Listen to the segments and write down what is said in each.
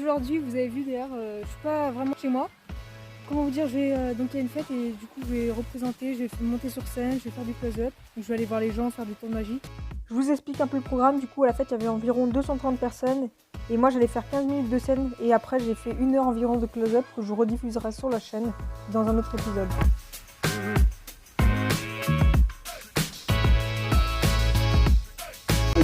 aujourd'hui, vous avez vu d'ailleurs, je suis pas vraiment chez moi. Comment vous dire, donc il y a une fête et du coup je vais représenter, je vais monter sur scène, je vais faire du close-up. Donc je vais aller voir les gens, faire des tours de magie. Je vous explique un peu le programme. Du coup à la fête il y avait environ 230 personnes et moi j'allais faire 15 minutes de scène et après j'ai fait 1 heure environ de close-up que je rediffuserai sur la chaîne dans un autre épisode.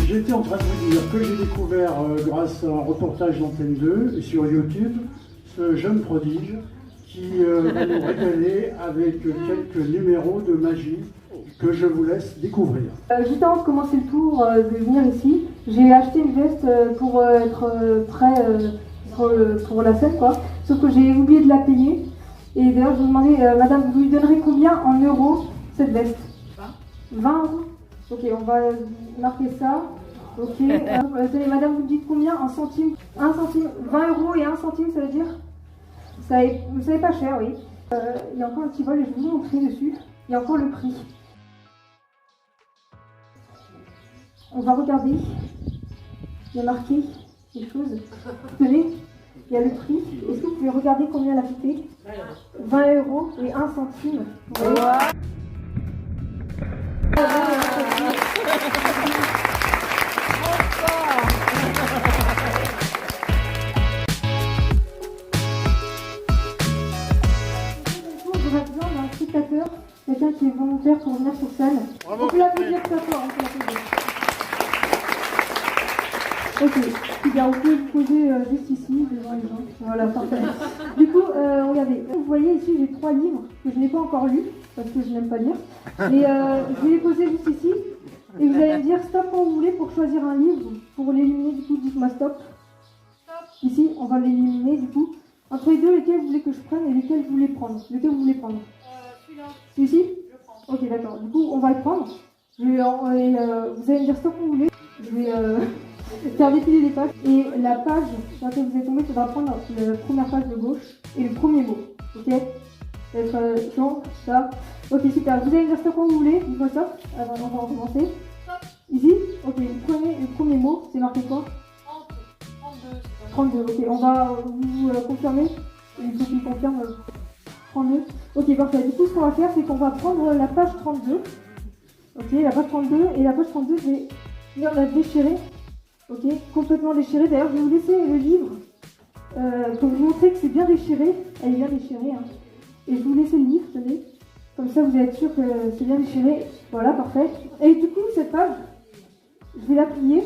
J'étais en train de vous dire que j'ai découvert grâce à un reportage d'Antenne 2 sur YouTube ce jeune prodige qui va nous régaler avec quelques numéros de magie que je vous laisse découvrir. Juste avant de commencer le tour, de venir ici, j'ai acheté une veste pour être prêt pour la scène quoi. Sauf que j'ai oublié de la payer. Et d'ailleurs je vous demandais, madame, vous lui donnerez combien en euros cette veste? 20 euros. Ok, on va marquer ça. Ok, attendez, madame, vous dites combien en centimes? 1 centime, 20 euros et 1 centime, ça veut dire? Ça est pas cher, oui. Il y a encore un petit vol et je vais vous montrer dessus. Il y a encore le prix. On va regarder. Il y a marqué des choses. Tenez, il y a le prix. Est-ce que vous pouvez regarder combien elle a coûté? 20 euros et 1 centime. Voilà. J'aurais besoin d'un spectateur, quelqu'un qui est volontaire pour venir sur scène. On peut l'applaudir très fort, on peut l'applaudir. Ok, super, vous pouvez vous poser juste ici, devant les gens. Voilà, parfait. Du coup, regardez, vous voyez ici, j'ai 3 livres que je n'ai pas encore lus, parce que je n'aime pas lire. Et je vais les poser juste ici, et vous allez me dire stop quand vous voulez pour choisir un livre. Pour l'éliminer, du coup, dites-moi stop. Ici, on va l'éliminer, du coup. Entre les deux, lesquels vous voulez que je prenne et lesquels vous voulez prendre? Lesquels vous voulez prendre? Celui-là. Celui-ci? Ok, d'accord. Du coup, on va le prendre. Vous allez me dire stop quand vous voulez. Je vais faire défiler les pages. Et la page sur laquelle vous êtes tombé, il faudra prendre la première page de gauche et le premier mot. Ok? Ça va être chiant, ça. Ok, super. Vous allez me dire stop quand vous voulez. Dites-moi stop. Alors, on va recommencer. Stop. Ici? Ok, le premier mot, c'est marqué quoi? 32, ok, on va vous confirmer. Il faut qu'il confirme 32. Ok, parfait. Du coup, ce qu'on va faire, c'est qu'on va prendre la page 32. Ok, la page 32. Et la page 32, je vais venir la déchirer. Ok, complètement déchirée. D'ailleurs, je vais vous laisser le livre pour vous montrer que c'est bien déchiré. Elle est bien déchirée. Hein. Et je vais vous laisser le livre, tenez. Comme ça, vous êtes sûr que c'est bien déchiré. Voilà, parfait. Et du coup, cette page, je vais la plier.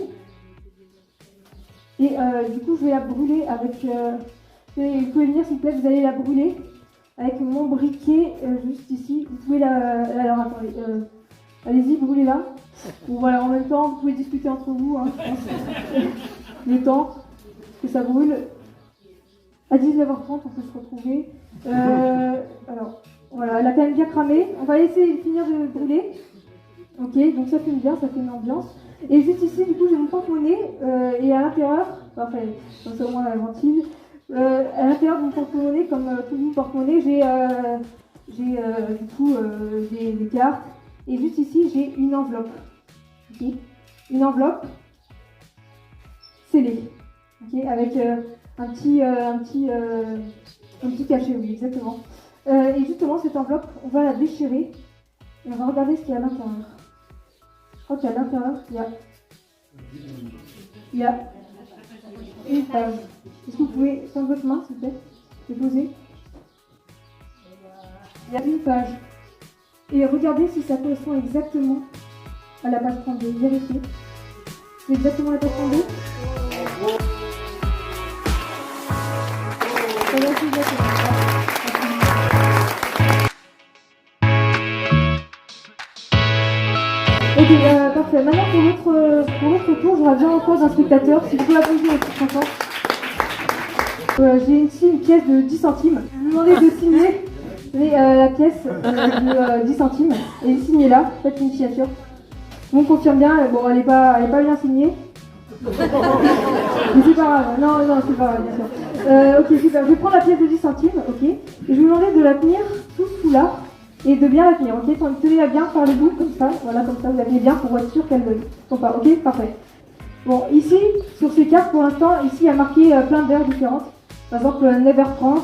Et du coup, je vais la brûler avec... vous pouvez venir, s'il vous plaît, vous allez la brûler avec mon briquet juste ici. Vous pouvez alors, attendez. Allez-y, brûlez-la. Bon, voilà, en même temps, vous pouvez discuter entre vous. Hein, le temps que ça brûle. À 19h30, on peut se retrouver. Alors, voilà, elle a quand même bien cramé. On va laisser finir de brûler. Ok, donc ça fume bien, ça fait une ambiance. Et juste ici, du coup, j'ai mon porte-monnaie et à l'intérieur, enfin, comme ça au moins la ventile, à l'intérieur de mon porte-monnaie, comme tout mon porte-monnaie, j'ai des cartes. Et juste ici, j'ai une enveloppe. Okay. Une enveloppe scellée. Okay, avec un petit cachet, oui, exactement. Et justement, cette enveloppe, on va la déchirer et on va regarder ce qu'il y a à l'intérieur. Je crois qu'à l'intérieur, il y a une page. Est-ce que vous pouvez, sans votre main, s'il vous plaît, déposer? Il y a une page. Et regardez si ça correspond exactement à la page 32. Vérifiez. C'est exactement la page 32. Ça va être exactement. Ok, parfait. Maintenant pour l'autre tour, j'aurais besoin encore d'un spectateur. Si vous pouvez applaudir les petits enfants. J'ai ici une pièce de 10 centimes. Je vous demandais de signer la pièce de 10 centimes. Et signez là, faites une signature. On confirme bien, bon elle est pas bien signée. Mais c'est pas grave, non c'est pas grave bien sûr. Ok super, je vais prendre la pièce de 10 centimes, ok. Et je vais vous demander de la tenir sous là. Et de bien la tenir, ok. Tenez-la bien par le bout, comme ça, voilà, comme ça, vous la tenez bien pour être sûr qu'elle ne tombe pas, ok. Parfait. Bon, ici, sur ces cartes, pour l'instant, ici, il y a marqué plein d'heures différentes. Par exemple, 9h30,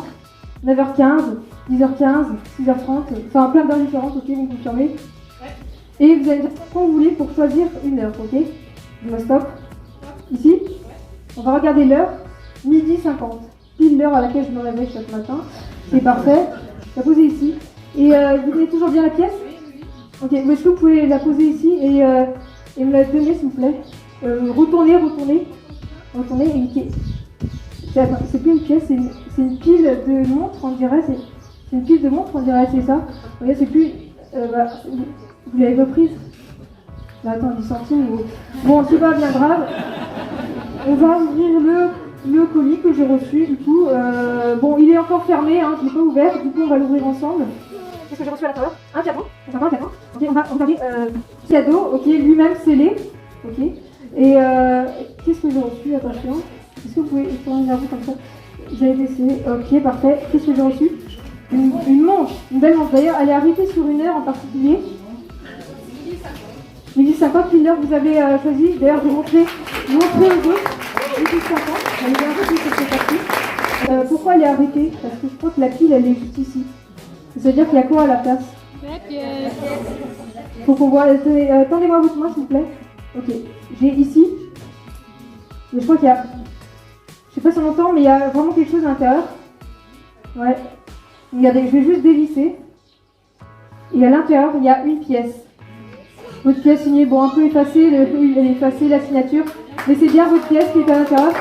9h15, 10h15, 6h30, enfin plein d'heures différentes, ok, vous confirmez. Ouais. Et vous allez dire quand vous voulez pour choisir une heure, ok. Je me stop. Ici, on va regarder l'heure, 12h50. Pile l'heure à laquelle je me réveille chaque matin. C'est parfait. La poser ici. Et vous tenez toujours bien la pièce? Ok, est-ce que vous pouvez la poser ici et me la donner s'il vous plaît? Retournez. Et c'est plus une pièce, c'est une pile de montre, on dirait. C'est une pile de montre, on dirait, c'est ça. Regarde, c'est plus. Vous l'avez pas prise? Bah, attends, 10 centimes. Bon, c'est pas bien grave. On va ouvrir le colis que j'ai reçu. Du coup, bon, il est encore fermé, hein, je l'ai pas ouvert. Du coup, on va l'ouvrir ensemble. Qu'est-ce que j'ai reçu à l'intérieur? Un cadeau. Ok, on va regarder. Cadeau, ok, lui-même scellé. Ok. Et qu'est-ce que j'ai reçu? Attention. Est-ce que vous pouvez tourner vers vous comme ça? J'ai été scellé. Ok, parfait. Qu'est-ce que j'ai reçu? Une montre. Une belle montre. D'ailleurs, elle est arrêtée sur une heure en particulier. 12h50, quelle heure vous avez choisi? D'ailleurs, je vais montrer aux deux. 12h50. Elle est bien arrêtée sur cette partie. Pourquoi elle est arrêtée? Parce que je crois que la pile, elle est juste ici. Ça veut dire qu'il y a quoi à la place? Faut qu'on voit. Tendez-moi votre main, s'il vous plaît. Ok. J'ai ici. Et je crois qu'il y a. Je sais pas si on entend, mais il y a vraiment quelque chose à l'intérieur. Ouais. Regardez, je vais juste dévisser. Et à l'intérieur, il y a une pièce. Votre pièce signée, bon, un peu effacée, elle est effacée, la signature. Mais c'est bien votre pièce qui est à l'intérieur.